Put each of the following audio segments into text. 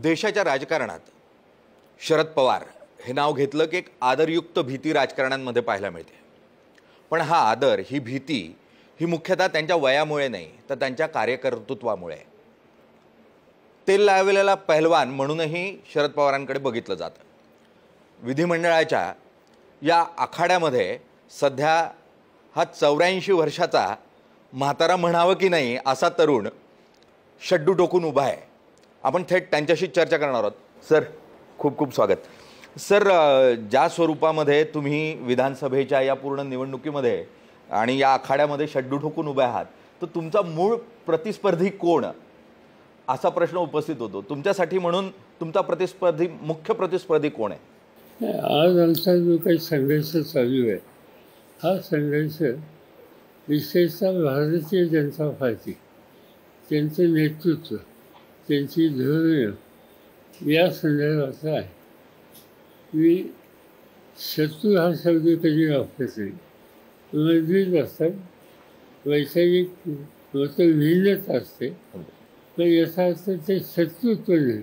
देशाच्या राजकारणात शरद पवार हे नाव घेतलं की एक आदरयुक्त भीती राजकारण्यांमध्ये पाहायला मिळते। पण हा आदर, ही भीती ही मुख्यतः त्यांच्या वयामुळे नाही तर त्यांच्या कार्यकर्तृत्वामुळे आहे। तेल लावलेला पहलवान म्हणूनही शरद पवारांकडे बघितलं जातं। विधिमंडळाच्या या आखाड्यामध्ये सध्या हा 84 वर्षाचा म्हातारा म्हणावं की नाही असा तरुण शड्डू टोकून उभा आहे। आपण थेट त्यांच्याशी चर्चा करणार आहोत। सर, खूप खूप स्वागत। सर, ज्या स्वरूपामध्ये तुम्ही विधानसभेच्या या पूर्ण निवडणुकीमध्ये आणि या आखाड्यामध्ये शड्डू ठोकून उभे आहात, तर तुमचा मूळ प्रतिस्पर्धी कोण असा प्रश्न उपस्थित होतो। तुमच्यासाठी म्हणून तुमचा मुख्य प्रतिस्पर्धी कोण आहे? आज आमचा जो काही संघर्ष चालू आहे, हा संघर्ष विशेषतः भारतीय जनता पार्टी, त्यांचं नेतृत्व, त्यांची धोरणं या संदर्भाचा आहे। मी शत्रू हा शब्द कधी वापरत नाही। मतभेद असतात, वैचारिक मतभिन्नता असते, पण याचा अर्थ ते शत्रुत्व नाही।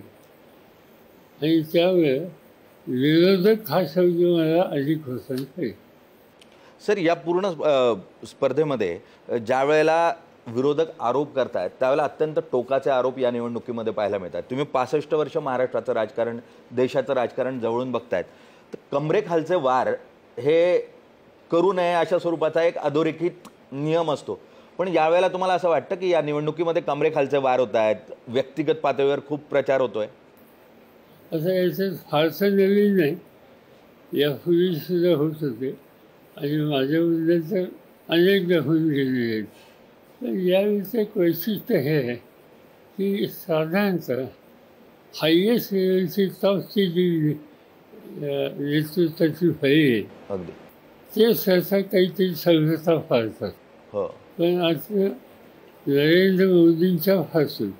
आणि त्यामुळे विरोधक हा शब्द मला अधिक पसंत आहे। सर, या पूर्ण स्पर्धेमध्ये ज्या वेळेला विरोधक आरोप करतात त्यावेळेला अत्यंत टोकाचे आरोप या निवडणुकीमध्ये पाहायला मिळतात। तुम्ही 65 वर्ष महाराष्ट्राचं राजकारण, देशाचं राजकारण जवळून बघतायत, तर कमरेखालचे वार हे करू नये अशा स्वरूपाचा एक अधोरेखित नियम असतो। पण यावेळेला तुम्हाला असं वाटतं की या निवडणुकीमध्ये कमरेखालचे वार होत आहेत, व्यक्तिगत पातळीवर खूप प्रचार होतोय? असं याचं फारसं नवीन नाही, यापूर्वी सुद्धा होत होते आणि माझ्याबद्दल तर अनेकदा होऊन गेलेले आहेत। पण यावेळीचं एक वैशिष्ट्य हे आहे की साधारणतः हायएस्ट लेवलची टॉपची जी नेतृत्वाची फळी आहे, अगदी ते सहसा काहीतरी समझोता पाळतात। हो, पण आता नरेंद्र मोदींच्या पासून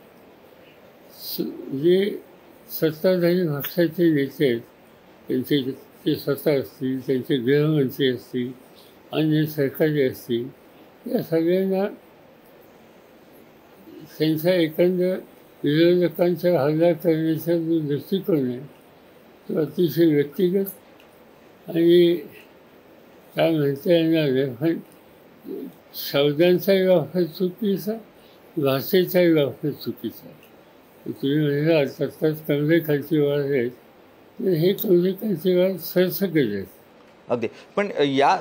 जे सत्ताधारी पक्षाचे नेते आहेत, त्यांचे ते स्वतः असतील, त्यांचे गृहमंत्री असतील, अन्य सरकारी असतील, या सगळ्यांना त्यांचा एकंदर विरोधकांचा हल्ला करण्याचा जो दृष्टिकोन आहे तो अतिशय व्यक्तिगत आणि काय म्हणता येणार नाही, पण शब्दांचाही वापर चुकीचा, भाषेचाही वापर चुकीचा। तुम्ही म्हणाल आत्ताच कमरेखालची वार आहेत, तर हे कमरेखालची वार सरसकट आहेत। अगदी। पण या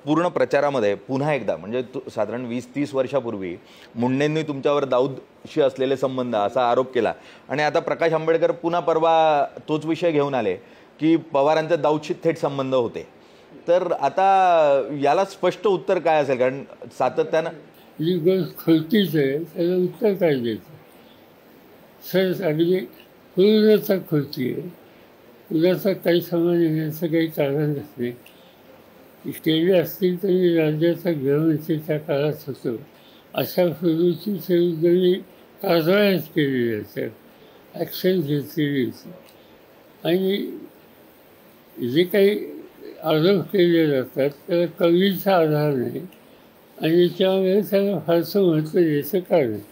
पूर्ण प्रचारामध्ये पुन्हा एकदा म्हणजे साधारण 20-30 वर्षापूर्वी मुंडेंनी तुमच्यावर दाऊदशी असलेले संबंध असा आरोप केला आणि आता प्रकाश आंबेडकर पुन्हा परवा तोच विषय घेऊन आले की पवारांचे दाऊदशी थेट संबंध होते। तर आता याला स्पष्ट उत्तर काय असेल? कारण सातत्यानं जी गोष्ट खोटीच आहे त्याला उत्तर काय द्यायचं? सर, अगदी पूर्णतः खोटी आहे। उद्याचा काही समान येण्याचं काही कारण नसते। केले असतील तरी राज्याचा गृहमंत्रीच्या काळात होतो अशा पूर्वीची सगळी कारवायाच केलेली असतात, ॲक्शन घेतलेली असते। आणि जे काही आरोप केले जातात त्याला कवीचा आधार नाही आणि त्यामुळे त्याला फारसं महत्त्व द्यायचं कारण नाही।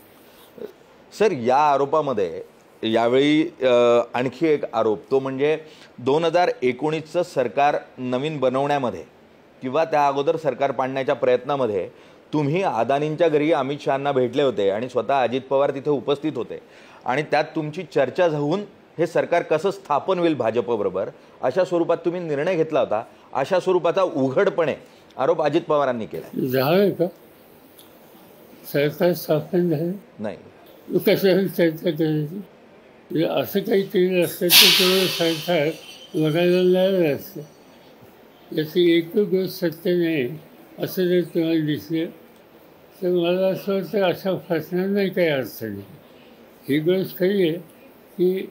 सर, या आरोपामध्ये यावेळी आणखी एक आरोप, तो म्हणजे 2019चं सरकार नवीन बनवण्यामध्ये किंवा त्या अगोदर सरकार पाडण्याच्या प्रयत्नामध्ये तुम्ही अदानींच्या घरी अमित शहांना भेटले होते आणि स्वतः अजित पवार तिथे उपस्थित होते आणि त्यात तुमची चर्चा होऊन हे सरकार कसं स्थापन होईल भाजपबरोबर अशा स्वरूपात तुम्ही निर्णय घेतला होता। अशा स्वरूपाचा उघडपणे आरोप अजित पवारांनी केला। झालं का सरकार स्थापन झालं? नाही। कशावर चर्चा करायची? असं काही केलं असतं तर तेवढं सरकार बघायला लागलं असतं। याची एक गोष्ट सत्य नाही असं जर तुम्हाला दिसलं तर मला असं वाटतं अशा प्रश्नांना नाही काही अर्थ नाही। ही गोष्ट खरी आहे की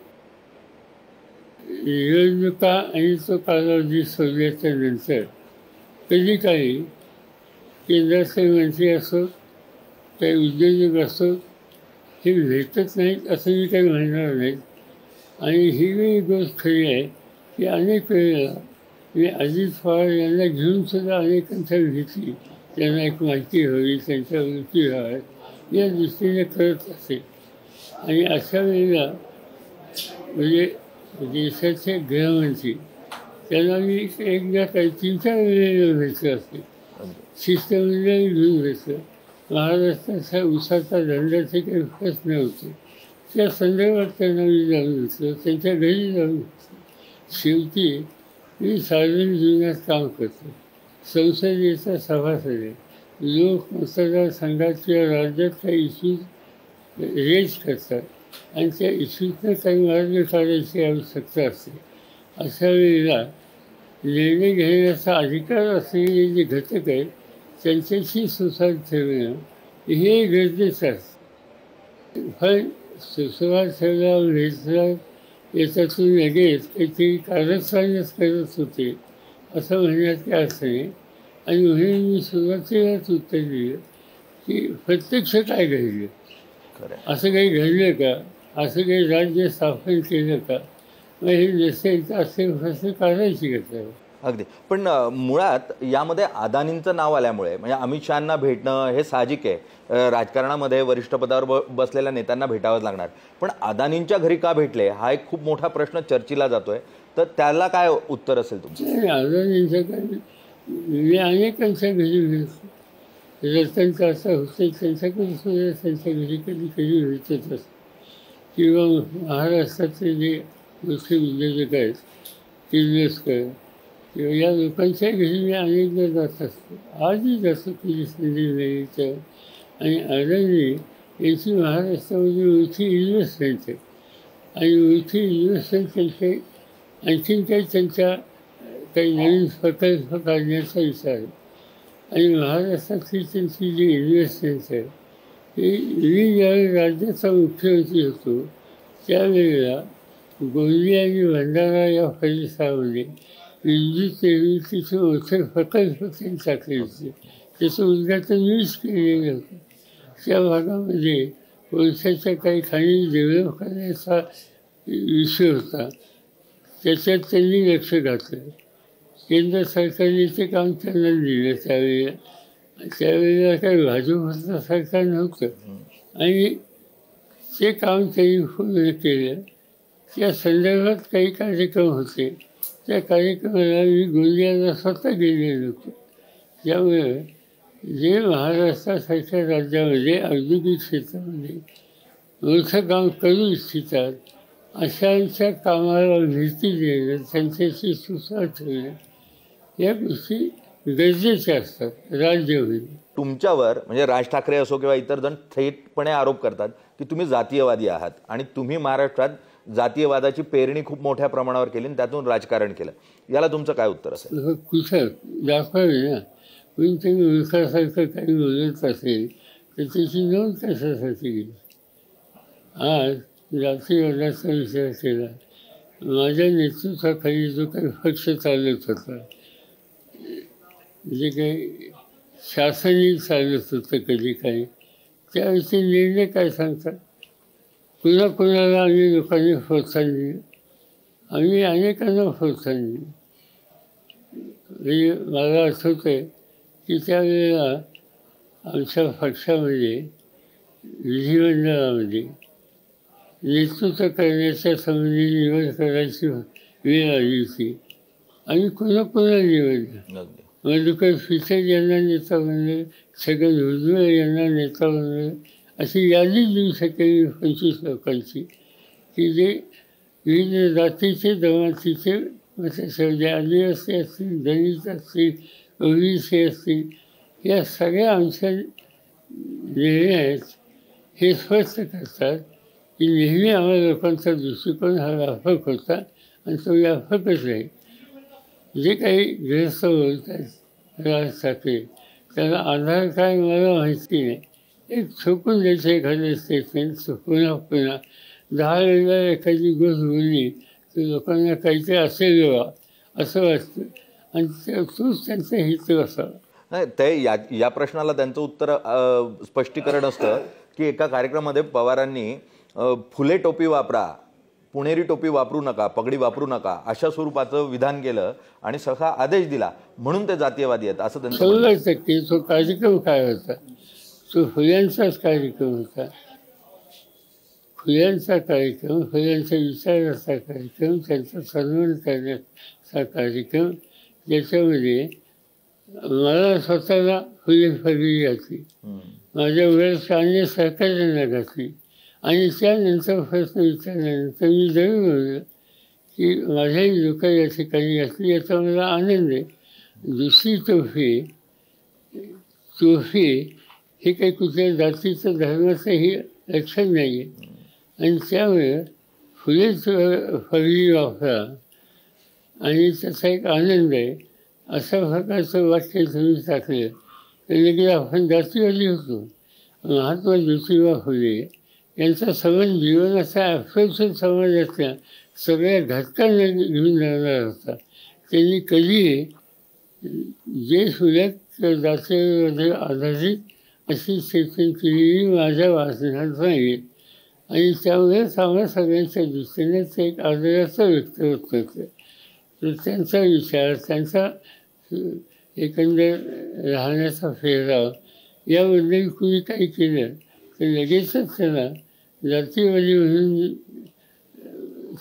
निवडणुका आणि तो कालावधी सोडल्याच्या नंतर कधी काही केंद्राचे मंत्री असो, काही उद्योजक असो, हे भेटत नाहीत असं मी काही म्हणणार नाही। आणि ही गोष्ट खरी आहे की अनेक वेळेला मी अजित पवार यांना घेऊन सुद्धा अनेकांच्या भेटी, त्यांना एक माहिती हवी, त्यांच्या वृत्ती व्हाव्यात या दृष्टीने करत असे। आणि अशा वेळेला म्हणजे देशाचे गृहमंत्री त्यांना मी एकदा काही 3-4 वेळेला भेटलं असते. शिस्तमध्ये घेऊन भेटलं. महाराष्ट्राच्या उसाचा धंद्याचे काही प्रश्न होते त्या संदर्भात त्यांना मी जाऊन घेतलं, त्यांच्या घरी जाऊन घेतलं. शेवटी मी सार्वजनिक जीवनात काम करतो, संसदेचा सभासद आहे. लोक मतदारसंघात किंवा राज्यात काही इश्यूज रेज करतात आणि त्या इश्यूजनं काही मार्ग काढायची आवश्यकता असते. अशा वेळेला निर्णय घेण्याचा अधिकार असलेले जे घटक आहेत त्यांच्याशी सुसंवाद ठेवणं हे गरजेचं असतं. पण सुसंवाद ठेवला भेटला याच्यातून लगेच काहीतरी कारस्थानच करत होते असं म्हणण्यात काय अर्थ नाही. आणि म्हणून मी सुरुवातीलाच उत्तर दिलं की प्रत्यक्ष काय घडलं, असं काही घडलं का, असं काही राज्य स्थापन केलं का, मग हे नसेल तर असे प्रश्न काढायची का. अगदी. पण मुळात यामध्ये अदानींचं नाव आल्यामुळे म्हणजे अमित शहांना भेटणं हे साहजिक आहे. राजकारणामध्ये वरिष्ठ पदावर बसलेल्या नेत्यांना भेटावंच लागणार. पण अदानींच्या घरी का भेटले हा एक खूप मोठा प्रश्न चर्चेला जातोय. तर त्याला काय उत्तर असेल तुमचं? अदानींच्या घरी मी अनेकांच्या घरी भेटतो. रतन टाटा होते त्यांच्याकडे सुद्धा त्यांच्या घरी कधी कधी भेटत असतो. किंवा महाराष्ट्रातले जे मोठे उद्योजक आहेत किर्लोस्कर किंवा या लोकांच्या घरी मी अनेकदा जात असतो. आजही जास्त कधी संधी मिळाली तर. आणि अदानी यांची महाराष्ट्रामध्ये मोठी इन्व्हेस्टमेंट आहे आणि मोठी इन्व्हेस्टमेंट त्यांचे आणखीन काही त्यांच्या काही नवीन प्रकल्प काढण्याचा विचार आहे. आणि महाराष्ट्रातली त्यांची जी इन्व्हेस्टमेंट आहे ही मी ज्यावेळी राज्याचा मुख्यमंत्री होतो त्यावेळेला गोंदिया आणि भंडारा या परिसरामध्ये विद्युत निर्मितीचे मोठे प्रकल्प त्यांनी टाकले होते. त्याचं उद्घाटन मीच केलेलं होतं. त्या भागामध्ये कोळशाच्या काही खाणी डेव्हलप करण्याचा विषय होता. त्याच्यात त्यांनी लक्ष घातलं. केंद्र सरकारने ते काम त्यांना दिलं त्यावेळेला. त्यावेळेला काही भाजपचं सरकार नव्हतं आणि ते काम त्यांनी पूर्ण केलं. त्या संदर्भात काही कार्यक्रम होते. त्या कार्यक्रमाला मी गोंदियाला स्वतः गेलेलो होतो. त्यामुळे जे महाराष्ट्रासारख्या राज्यामध्ये औद्योगिक क्षेत्रामध्ये मोठं काम करू इच्छितात अशांच्या कामाला भीती देणं, त्यांच्याशी सुसंवाद ठेवणं या गोष्टी गरजेच्या असतात राज्य होईल. तुमच्यावर म्हणजे राज ठाकरे असो किंवा इतर जण थेटपणे आरोप करतात की तुम्ही जातीयवादी आहात आणि तुम्ही महाराष्ट्रात जातीयवादाची पेरणी खूप मोठ्या प्रमाणावर केली आणि त्यातून राजकारण केलं. याला तुमचं काय उत्तर असेल? कुठं दाखवावे ना. पण तुम्ही विकासासारखं काही बोलत असेल तर त्याची नोंद कशासाठी गेली. आज जातीवादाचा विचार केला. माझ्या नेतृत्वाखाली जो काही पक्ष चालत होता, जे काही शासनही चालत होतं कधी काही, त्यावेळेचे निर्णय काय सांगतात. पुन्हा कोणाला आम्ही लोकांनी प्रोत्साहन दिलं. आम्ही अनेकांना प्रोत्साहन दिलं. म्हणजे मला आठवतं आहे की त्यावेळेला आमच्या पक्षामध्ये विधिमंडळामध्ये नेतृत्व करण्याच्या संबंधी निवड करायची वेळ आली होती. आम्ही कोणाकोणाला निवडलं. मधुकर फिचर यांना नेता बनलं, छगन भुजबळ यांना नेता बनलं. अशी यादी देऊ शकेल 25 लोकांची की जे विविध जातीचे जमातीचे म्हणजे आदिवासी असतील, दलित असतील, ओबीसी असतील, या सगळ्या आमच्या निर्णयात हे स्पष्ट करतात की नेहमी आम्हाला लोकांचा दृष्टिकोन हा व्यापक होता आणि तो व्यापकच आहे. जे काही गृहस्थ बोलत आहेत राज ठाकरे त्याला आधार काय मला माहिती नाही. एक चुकून द्यायचं एखादं स्टेटमेंट पुन्हा पुन्हा 10 वेळेला एखादी गोष्ट बोलली तर लोकांना काहीतरी असेल असं वाटतं आणि तोच त्यांचा हेतू असावा. नाही ते या प्रश्नाला त्यांचं उत्तर स्पष्टीकरण असतं की एका कार्यक्रमामध्ये पवारांनी फुले टोपी वापरा, पुणेरी टोपी वापरू नका, पगडी वापरू नका अशा स्वरूपाचं विधान केलं आणि सखा आदेश दिला म्हणून ते जातीयवादी आहेत असं त्यांचं 100% तो कार्यक्रम काय होता, तो फुल्यांचाच कार्यक्रम होता. फुल्यांचा कार्यक्रम, फुल्यांच्या विचाराचा कार्यक्रम, त्यांचा सन्मान करण्याचा कार्यक्रम, ज्याच्यामध्ये मला स्वतःला फुले फरली घातली, माझ्या वेळेस अन्य सहकार्यांना घातली. आणि त्यानंतर प्रश्न विचारल्यानंतर मी जरूर बोललो की माझ्याही लोक या ठिकाणी असली, याचा मला आनंद आहे. दुसरी तोफी हे काही कुठल्या जातीचं धर्माचंही लक्षण नाही आहे. आणि त्यामुळे फुलेच फरली वापरा आणि त्याचा एक आनंद आहे, अशा प्रकारचं वाक्य तुम्ही टाकलं तर लगेच आपण जातीवादी होतो. महात्मा ज्योतिबा फुले यांचा संबंध जीवनाचा अफेक्षित समाजातल्या सगळ्या घटकांना घेऊन जाणार होता. त्यांनी कधी जे फुल्यात जातीमध्ये आधारित अशी स्टेटमेंट केलेली माझ्या वाचनात नाही. आणि त्यामुळेच आम्हा सगळ्यांच्या दृष्टीने ते एक आदराचं व्यक्त होत होतं. तर त्यांचा विचार, त्यांचा एकंदर राहण्याचा फेराव याबद्दल कुणी काही केलं तर लगेचच त्याला जातीवादी म्हणून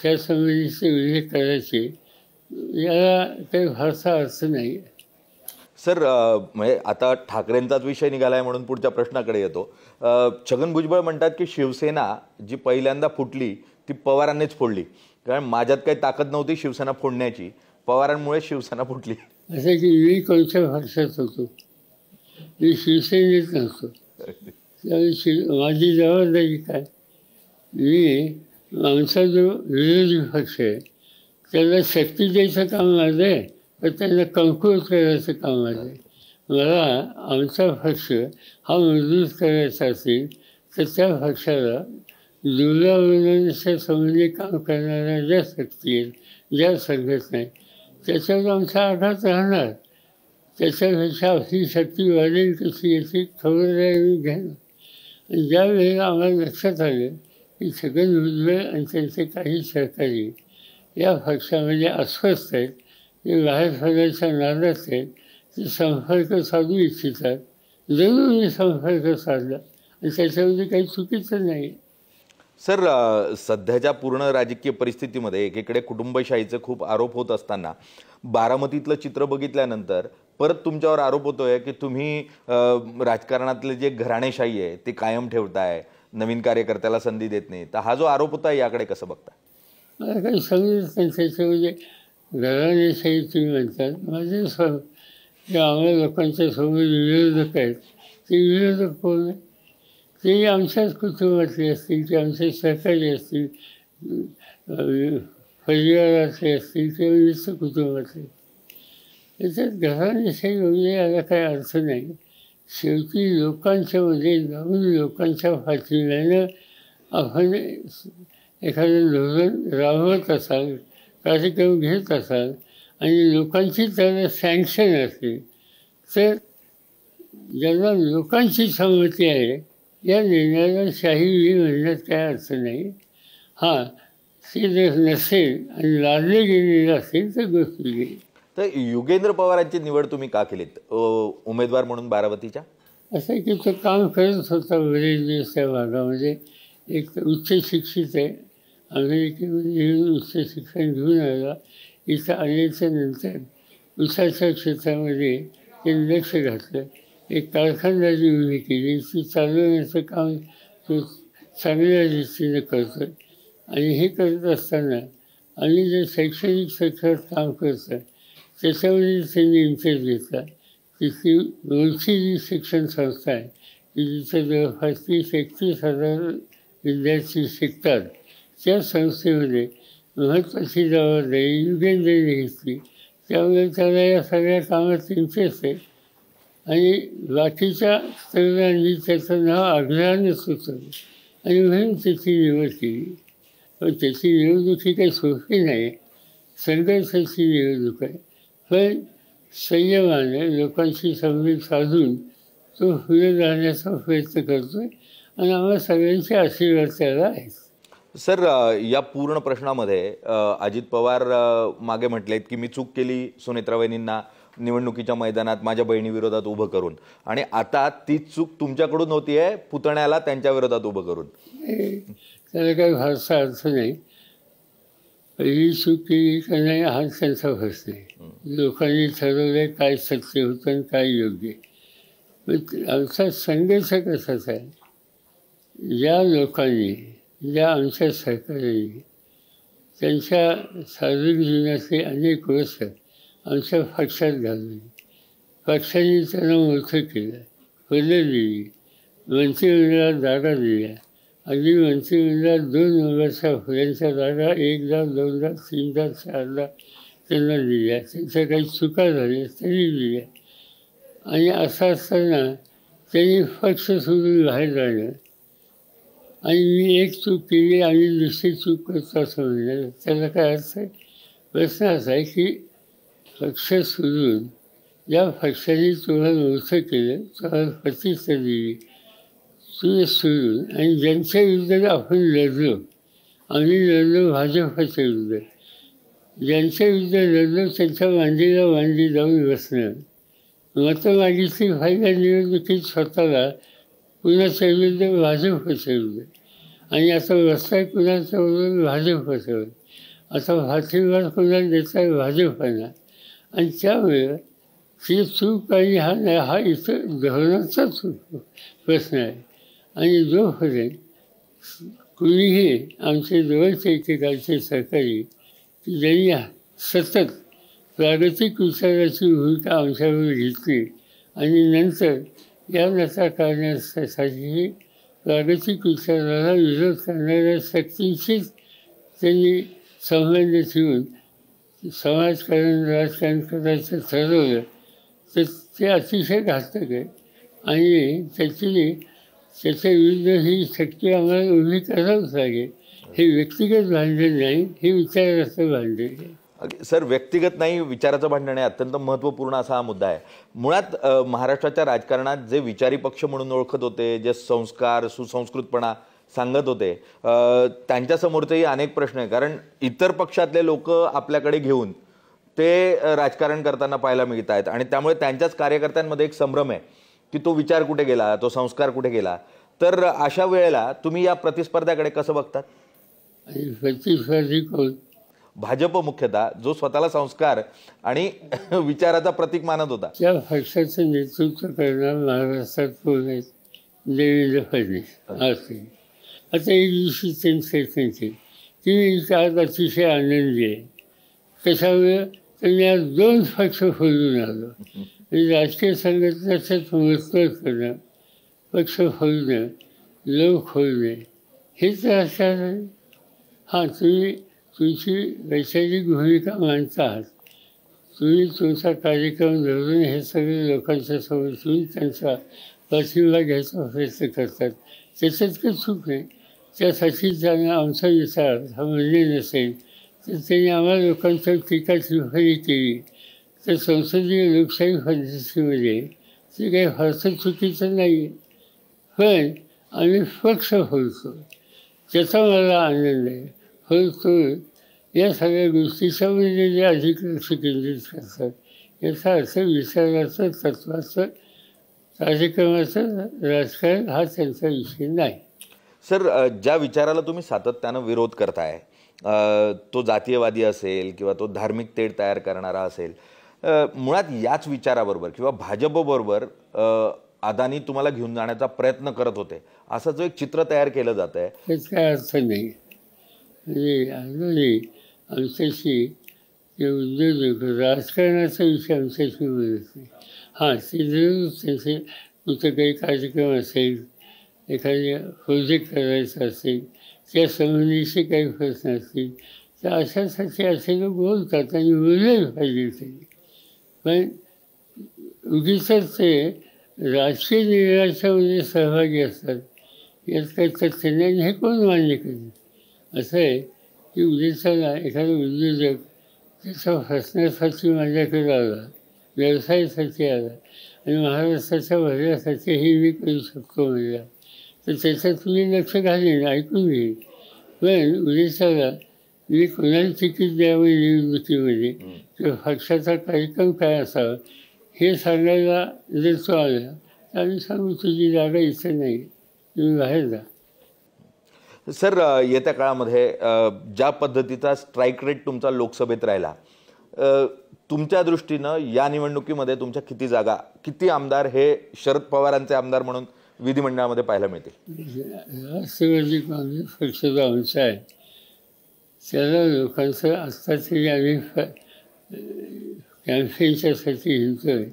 त्या संबंधीचे उल्लेख करायचे, याला काही फारसा अर्थ नाही. सर, म्हणजे आता ठाकरेंचाच विषय निघालाय म्हणून पुढच्या प्रश्नाकडे येतो. छगन भुजबळ म्हणतात की शिवसेना जी पहिल्यांदा फुटली ती पवारांनीच फोडली, कारण माझ्यात काही ताकद नव्हती शिवसेना फोडण्याची, पवारांमुळे शिवसेना फुटली. असं की मी कोणत्या पक्षात होतो, मी शिवसेनेत नव्हतो. त्यावेळी माझी जबाबदारी काय, आमचा जो विरोधी पक्ष आहे त्याला शक्ती द्यायचं काम माझं आहे, पण त्यांना कमकुवत करायचं काम माझं आहे. मला आमचा पक्ष हा मजबूत करायचा असेल तर त्या पक्षाला दुर्गावरणाच्या संबंधी काम करणाऱ्या ज्या शक्ती आहेत, ज्या संघटना आहेत, त्याच्यावर आमचा आघात राहणार. त्याच्यापेक्षा आपली शक्ती वाढेल कशी याची खबरदारी घ्यायला. आणि ज्या वेळेला आम्हाला लक्षात आलं की छगन भुजबळ आणि त्यांचे काही सहकारी या पक्षामध्ये अस्वस्थ आहेत, ते बाहेर पडायच्या नादात आहेत, ते संपर्क साधू इच्छितात. जरूर मी संपर्क साधला आणि त्याच्यामध्ये काही चुकीचं नाही. सर, सध्याच्या पूर्ण राजकीय परिस्थितीमध्ये एकीकडे कुटुंबशाहीचे खूप आरोप होत असताना बारामतीतलं चित्र बघितल्यानंतर परत तुमच्यावर आरोप होतोय की तुम्ही राजकारणातले जे घराणेशाही आहे ते कायम ठेवताय, नवीन कार्यकर्त्याला संधी देत नाही. तर हा जो आरोप होता याकडे कसं बघता? मला काही समजत नाही त्याच्यामध्ये. घराणेशाही तुम्ही म्हणतात, माझे जे आम्हाला लोकांच्या समोर विरोधक आहेत ते विरोधक कोण आहे? ते आमच्याच कुटुंबातले असतील, ते आमचे सहकारी असतील, परिवारातले असतील किंवा विश्व कुटुंबातले. त्याच्यात घराणेशाही वगैरे याला काही अर्थ नाही. शेवटी लोकांच्यामध्ये जाऊन लोकांच्या पाठिंब्यानं आपण एखादं धोरण राबवत असाल, कार्यक्रम घेत असाल आणि लोकांची त्याला सँक्शन असेल तर ज्यांना लोकांची संमती आहे या निर्णयाला शाही म्हणण्यात काय अर्थ नाही. हां, ते जर नसेल आणि लादले गेलेलं असेल तर गोष्ट गेली. तर युगेंद्र पवारांची निवड तुम्ही का केलीत उमेदवार म्हणून बारामतीच्या? असं की तो काम करत होता बरेच दिवस त्या भागामध्ये. एक तर उच्च शिक्षित आहे, अमेरिकेमध्ये उच्च शिक्षण घेऊन आला. इथं आल्याच्या नंतर उसाच्या क्षेत्रामध्ये त्यांनी लक्ष घातलं, एक कारखानदारी उभी केली, ती चालवण्याचं काम तो चांगल्या दृष्टीने करतो. आणि हे करत असताना आणि जे शैक्षणिक क्षेत्रात काम करतं त्याच्यामध्ये त्यांनी इंटरेस्ट घेतला. तिथली मूळची जी शिक्षण संस्था आहे की जिथं जवळपास 30-31 हजार विद्यार्थी शिकतात, त्या संस्थेमध्ये महत्त्वाची जबाबदारी युगेंद्रने घेतली. त्यामुळे त्याला या सगळ्या कामात इंटरेस्ट आहे. आणि बाकीच्या तरुणांनी त्याचं नाव आग्रहानं सुचवलं आणि म्हणून त्याची निवड केली. पण त्याची निवडणूक ही काही सोपी नाही, संघर्षाची निवडणूक आहे. पण संयमाने लोकांशी संवेद साधून तो पुढे जाण्याचा प्रयत्न करतो आहे आणि आम्हाला सगळ्यांचे आशीर्वाद त्याला आहेत. सर, या पूर्ण प्रश्नामध्ये अजित पवार मागे म्हटलेत की मी चूक केली सुनेत्रा वहिनींना निवडणुकीच्या मैदानात माझ्या बहिणीविरोधात उभं करून, आणि आता तीच चूक तुमच्याकडून होती आहे पुतण्याला त्यांच्या विरोधात उभं करून. त्याला काही फारसा अर्थ नाही. पहिली चूक केली का नाही हा त्यांचा प्रश्न आहे. लोकांनी ठरवलं काय सत्य होतं आणि काय योग्य. आमचा संघर्ष कसाच आहे, ज्या लोकांनी, ज्या आमच्या सरकारने त्यांच्या सार्वजनिक जीवनाचे अनेक वर्ष आमच्या पक्षात घालवली, पक्षाने त्यांना मोठं केलं, पदं दिली, मंत्रिमंडळात जागा दिल्या. अगदी मंत्रिमंडळात 2 नंबरच्या फुलांच्या जागा 1दा 2दा 3दा 4दा त्यांना दिल्या. त्यांच्या काही चुका झाल्या तरी दिल्या. आणि असं असताना त्यांनी पक्ष सोडून बाहेर जाणं आणि मी एक चूक केली आणि दुसरी चूक करतो असं म्हणलं, त्याला काय अर्थ आहे? प्रश्न असा आहे की पक्ष सोडून ज्या पक्षाने तुम्हाला मोठं केलं, तुम्हाला प्रतिष्ठा दिली, ते सोडून आणि ज्यांच्या विरुद्ध आपण लढलो, आम्ही लढलो भाजपच्या विरुद्ध, ज्यांच्या विरुद्ध लढलो त्यांच्या मांडीला मांडी जाऊन बसणं, मतं मागितली फायदा निवडणुकीत स्वतःला कुणाच्या विरुद्ध भाजपच्या विरुद्ध, आणि आता बसताय कुणाच्या बरोबर भाजपचं, आता फाशीवाद कुणाला देत आहे भाजपांना. आणि त्यामुळे ही चूक आणि हा इथं धोरणाचा चूक प्रश्न आहे. आणि जोपर्यंत कुणीही आमचे जवळचे एकेकाळचे सहकारी की ज्यांनी सतत प्रागतिक विचाराची भूमिका आमच्यावर घेतली आणि नंतर या नसा करण्यासाठी प्रागतिक विचाराला विरोध करणाऱ्या शक्तींशीच त्यांनी संबंध ठेवून समाजकारण राजकारण करायचं ठरवलं, तर ते अतिशय घातक आहे. आणि त्याच्या विरुद्ध ही शक्ती आम्हाला उभी करावंच लागेल. हे व्यक्तिगत भांडण नाही, हे विचाराचं भांडण आहे. सर, व्यक्तिगत नाही, विचाराचं भांडण आहे. अत्यंत महत्त्वपूर्ण असा हा मुद्दा आहे. मुळात महाराष्ट्राच्या राजकारणात जे विचारी पक्ष म्हणून ओळखत होते, जे संस्कार सुसंस्कृतपणा सांगत होते, त्यांच्यासमोरचेही अनेक प्रश्न आहे. कारण इतर पक्षातले लोक आपल्याकडे घेऊन ते राजकारण करताना पाहायला मिळत आहेत. आणि त्यामुळे त्यांच्याच कार्यकर्त्यांमध्ये एक संभ्रम आहे की तो विचार कुठे गेला, तो संस्कार कुठे गेला. तर अशा वेळेला तुम्ही या प्रतिस्पर्ध्याकडे कसं बघतात? प्रतिस्पर्धी कोण? भाजप मुख्यतः, जो स्वतःला संस्कार आणि विचाराचा प्रतीक मानत होता. त्या पक्षाचं नेतृत्व करणार महाराष्ट्रात कोण आहेत? देवेंद्र फडणवीस. आता एक दिवशी त्यांची ती आज अतिशय आनंदी आहे. त्याच्यामुळे त्यांनी आज 2 पक्ष फोडून आलो. म्हणजे राजकीय संघटनेच्याच मजबूत करणं, पक्ष फोडणं, लोक फोडणे, हेच राजकारण आहे. हां, तुम्ही तुमची वैचारिक भूमिका मांडता आहात, तुम्ही तुमचा कार्यक्रम धरून हे सगळे लोकांच्या समोर ठेवून त्यांचा पाठिंबा घ्यायचा प्रयत्न करतात. त्याच्यात काही चूक नाही. त्यासाठी त्यांना आमचा विचार हा म्हणजे नसेल तर त्यांनी आम्हाला लोकांच्या टीका टिप्पणी केली तर संसदीय लोकशाही पद्धतीमध्ये ते काही फारसं चुकीचं नाही आहे. पण आम्ही पक्ष फोडतो, त्याचा मला आनंद आहे. फोडतो या सगळ्या गोष्टीच्या म्हणजे जे अधिक लक्ष केंद्रित करतात, याचा अर्थ विचाराचं, तत्त्वाचं, कार्यक्रमाचं राजकारण हा त्यांचा विषय नाही. सर, ज्या विचाराला तुम्ही सातत्यानं विरोध करताय, तो जातीयवादी असेल किंवा तो धार्मिक तेढ तयार करणारा असेल, मुळात याच विचाराबरोबर किंवा भाजपबरोबर अदानी तुम्हाला घेऊन जाण्याचा प्रयत्न करत होते, असं जो एक चित्र तयार केलं जात आहे, त्याच काय अर्थ नाही. म्हणजे अजूनही आमच्याशी जे उद्योजक राजकारणाचा विषय आमच्याशी बोलत नाही. हां, ते जरूर त्यांचे कुठं काही कार्यक्रम असेल, एखादी प्रोजेक्ट करायचा असेल, त्या संबंधीचे काही प्रश्न असतील तर अशासाठी असे लोक बोलतात आणि बोलले पाहिजे त्यांनी. पण उगीच ते राजकीय निर्णयाच्यामध्ये सहभागी असतात, यात काही तथ्य नाही. हे कोण मान्य करेल? असं आहे की उद्देशाला एखादा उद्योजक त्याच्या फसण्यासाठी माझ्याकडे आला, व्यवसायासाठी आला आणि महाराष्ट्राच्या भल्यासाठी हे मी करू शकतो म्हणजे, तर त्याच्यात मी लक्ष घालेन, ऐकून घेईन. पण उद्देशाला मी कोणाला तिकीट द्यावं निवडणुकीमध्ये किंवा पक्षाचा कार्यक्रम काय असावा हे सांगायला जर तो आला तर आम्ही सांगू तुझी जागा इथं नाही, तुम्ही बाहेर जा. सर, येत्या काळामध्ये ज्या पद्धतीचा स्ट्राईक रेट तुमचा लोकसभेत राहिला, तुमच्या दृष्टीनं या निवडणुकीमध्ये तुमच्या किती जागा, किती आमदार हे शरद पवारांचे आमदार म्हणून विधिमंडळामध्ये पाहायला मिळतील? राष्ट्रवादी काँग्रेस पक्षाचा अंश आहे, त्याला लोकांचं आत्ताचे आणि कॅम्पेनच्यासाठी हिंडतोय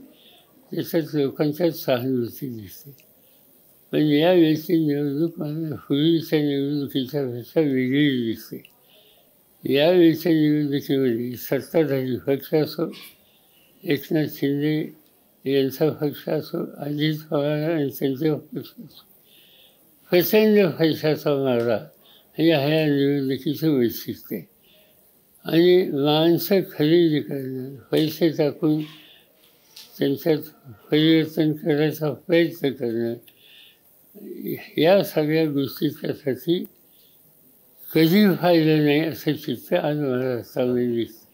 त्याच्यात लोकांच्यात सहानुभूती दिसते. पण यावेळेची निवडणूक मला पूर्वीच्या निवडणुकीच्या पेक्षा वेगळी दिसते. यावेळेच्या निवडणुकीमध्ये सत्ताधारी पक्ष असो, एकनाथ शिंदे यांचा पक्ष असो, अजित पवार आणि त्यांचा पक्ष असो, प्रचंड पैशाचा मारा ह्या निवडणुकीचं वैशिष्ट्य आहे. आणि माणसं खरेदी करणं, पैसे टाकून त्यांच्यात परिवर्तन करायचा प्रयत्न करणं, या सगळ्या गोष्टीच्यासाठी कधी फायदा नाही असं चित्र आज महाराष्ट्रामध्ये दिसतं.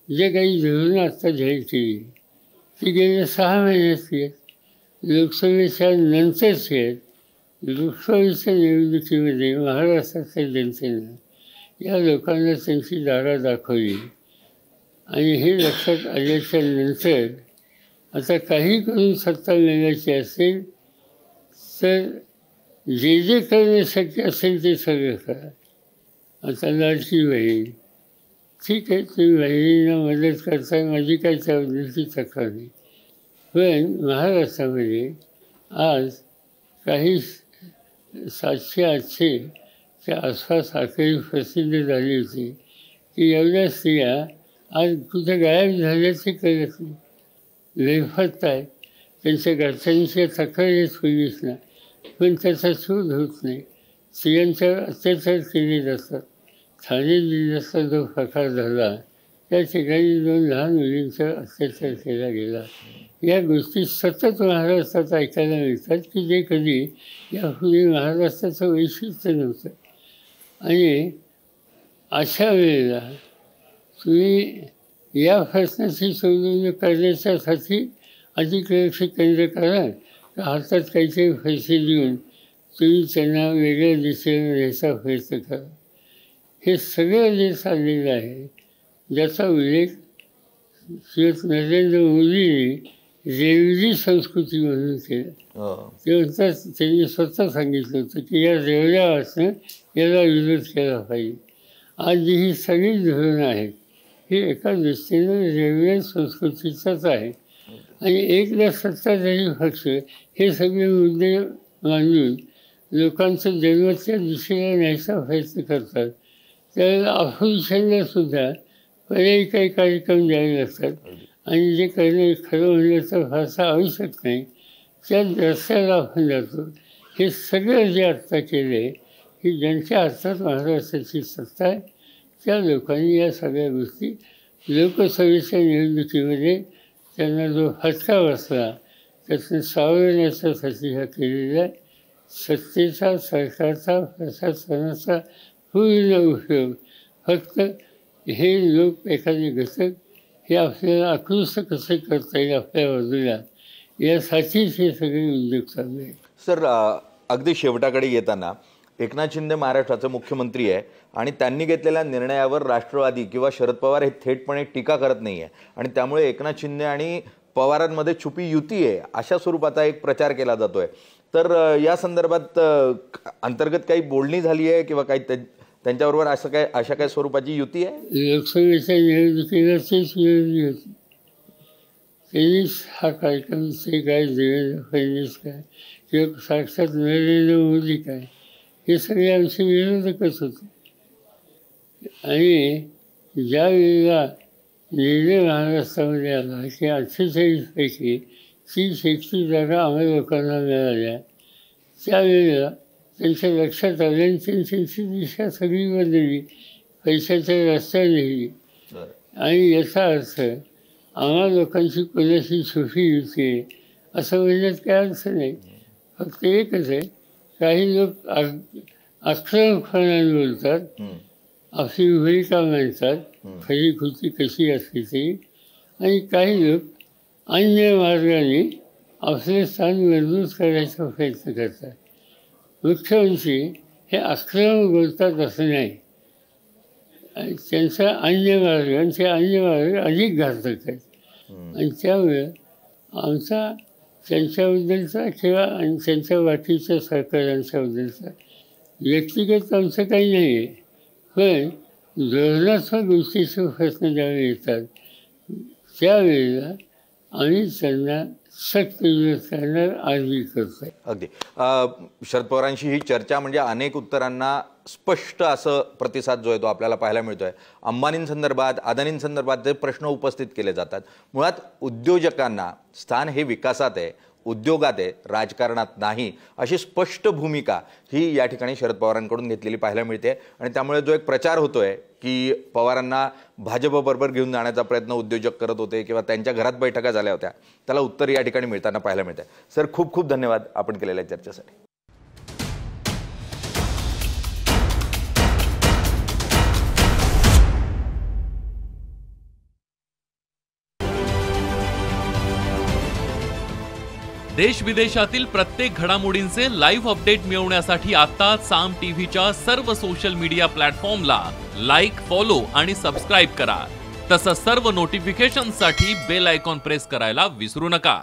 जे काही धोरणं आत्ता जाहीर केली ती गेल्या 6 महिन्यातली आहेत, लोकसभेच्या नंतरची आहेत. लोकसभेच्या निवडणुकीमध्ये महाराष्ट्राच्या जनतेनं या लोकांना त्यांची दारा दाखवली आणि हे लक्षात आल्याच्या नंतर आता काही करून सत्ता मिळवायची असेल तर जे जे करणं शक्य असेल ते सगळं करा. आता लाडकी बहीण, ठीक आहे, तुम्ही बहिणींना मदत करताय, माझी काही त्याबद्दलची तक्रार नाही. पण महाराष्ट्रामध्ये आज काही 700-800 च्या आसपास आकडी प्रसिद्ध झाली होती की एवढ्या स्त्रिया आज कुठे गायब झाल्याचे कळत नाही, बेफत आहेत. त्यांच्या घरच्यांच्या तक्रार येत पोलिसला, पण त्याचा शोध होत नाही. स्त्रियांच्यावर अत्याचार केले जातात. ठाणे जिल्ह्यातला जो प्रकार झाला त्या ठिकाणी 2 लहान मुलींचा अत्याचार केला गेला. या गोष्टी सतत महाराष्ट्रात ऐकायला मिळतात की जे कधी यापूर्वी महाराष्ट्राचं वैशिष्ट्य नव्हतं. आणि अशा वेळेला तुम्ही या प्रश्नाची सोडवणूक करण्याच्यासाठी अधिक लक्ष केंद्र करा का हातात काहीतरी पैसे देऊन तुम्ही त्यांना वेगळ्या दिशेने न्यायचा प्रयत्न करा. हे सगळं जे चाललेलं आहे ज्याचा उल्लेख नरेंद्र मोदींनी रेवडी संस्कृती म्हणून केला. तेव्हा त्यांनी स्वतः सांगितलं होतं की या रेवड्या वाचणं याला विरोध केला पाहिजे. आज जी ही सगळी धोरणं आहेत ही एका दृष्टीनं रेवड्या संस्कृतीचाच आहे. आणि एकदा सत्ताधारी पक्ष हे सगळे मुद्दे मांडून लोकांचं जन्मच्या दिशेला न्यायचा प्रयत्न करतात, त्यावेळेला ऑपोजिशनला सुद्धा पर्यायी काही कार्यक्रम द्यावे लागतात. आणि जे करणं खरं म्हणलं तर फारसा आवश्यक नाही, त्या रस्त्याला आपण जातो. हे सगळं जे आत्ता केलं आहे ही ज्यांच्या हातात महाराष्ट्राची सत्ता आहे त्या लोकांनी या सगळ्या गोष्टी लोकसभेच्या निवडणुकीमध्ये त्यांना जो फटका बसला त्यातून सावरण्याच्यासाठी हा केलेला आहे. सत्तेचा, सरकारचा, प्रशासनाचा पूर्ण उपयोग फक्त हे लोक एखादे घटक हे आपल्याला आकृष्ट कसे करता येईल आपल्या बाजूला यासाठीच हे सगळे उद्योग चालले आहेत. सर, अगदी शेवटाकडे येताना एकनाथ शिंदे महाराष्ट्राचे मुख्यमंत्री आहे आणि त्यांनी घेतलेल्या निर्णयावर राष्ट्रवादी किंवा शरद पवार हे थेटपणे टीका करत नाही आहे आणि त्यामुळे एकनाथ शिंदे आणि पवारांमध्ये छुपी युती आहे अशा स्वरूपाचा एक प्रचार केला जातोय. तर या संदर्भात अंतर्गत काही बोलणी झाली आहे किंवा काही त्यांच्याबरोबर अशा काय स्वरूपाची युती आहे? लोकसभेच्या निवडणुकीला तेच विरोधी होती. त्यांनीच हा कार्यक्रम ते काय देवेंद्र फडणवीस काय किंवा साक्षात नरेंद्र मोदी काय हे सगळे आमचे विरोधकच होते. आणि ज्या वेळेला निर्णय महाराष्ट्रामध्ये आला की 48पैकी 30-31 जागा आम्हा लोकांना मिळाल्या, त्यावेळेला त्यांच्या लक्षात आलं आणि त्यांची दिशा सगळी बदलली, पैशाच्या रस्त्या नेली. आणि याचा अर्थ आम्हा लोकांची कोणाशी छुपी युती आहे असं म्हणण्यात काय अर्थ नाही. फक्त एकच आहे, काही लोक आक्रमकपणाने बोलतात, आपली भूमिका मांडतात खरी कृती कशी असली तरी, आणि काही लोक अन्य मार्गाने आपले स्थान मजबूत करायचा प्रयत्न करतात. मुख्यमंत्री हे आक्रमक बोलतात असं नाही. त्यांचा अन्य मार्ग अधिक घातक आहेत. आणि त्यामुळे आमचा त्यांच्याबद्दलचा किंवा त्यांच्या बाकीच्या सहकाऱ्यांच्याबद्दलचा व्यक्तिगत आमचं काही नाही आहे. पण धोरणात्मक गोष्टीचे प्रश्न ज्यावेळी येतात त्यावेळेला आम्ही त्यांना सक्त विरोध करणार, आजही करतो. अगदी शरद पवारांशी ही चर्चा म्हणजे अनेक उत्तरांना स्पष्ट असं प्रतिसाद जो आहे तो आपल्याला पाहायला मिळतोय. अंबानींसंदर्भात, अदानींसंदर्भात जे प्रश्न उपस्थित केले जातात, मुळात उद्योजकांना स्थान हे विकासात आहे, उद्योगात आहे, राजकारणात नाही, अशी स्पष्ट भूमिका ही या ठिकाणी शरद पवारांकडून घेतलेली पाहायला मिळते. आणि त्यामुळे जो एक प्रचार होतोय की पवारांना भाजपबरोबर घेऊन जाण्याचा प्रयत्न उद्योजक करत होते किंवा त्यांच्या घरात बैठका झाल्या होत्या, त्याला उत्तर या ठिकाणी मिळताना पाहायला मिळते. सर, खूप खूप धन्यवाद आपण केलेल्या चर्चेसाठी. देश विदेशातील प्रत्येक घडामोडींचे लाईव्ह अपडेट मिळवण्यासाठी आता साम टीव्हीच्या सर्व सोशल मीडिया प्लॅटफॉर्मला लाईक, फॉलो आणि सबस्क्राईब करा. तसंच सर्व नोटिफिकेशनसाठी बेल आयकॉन प्रेस करायला विसरू नका.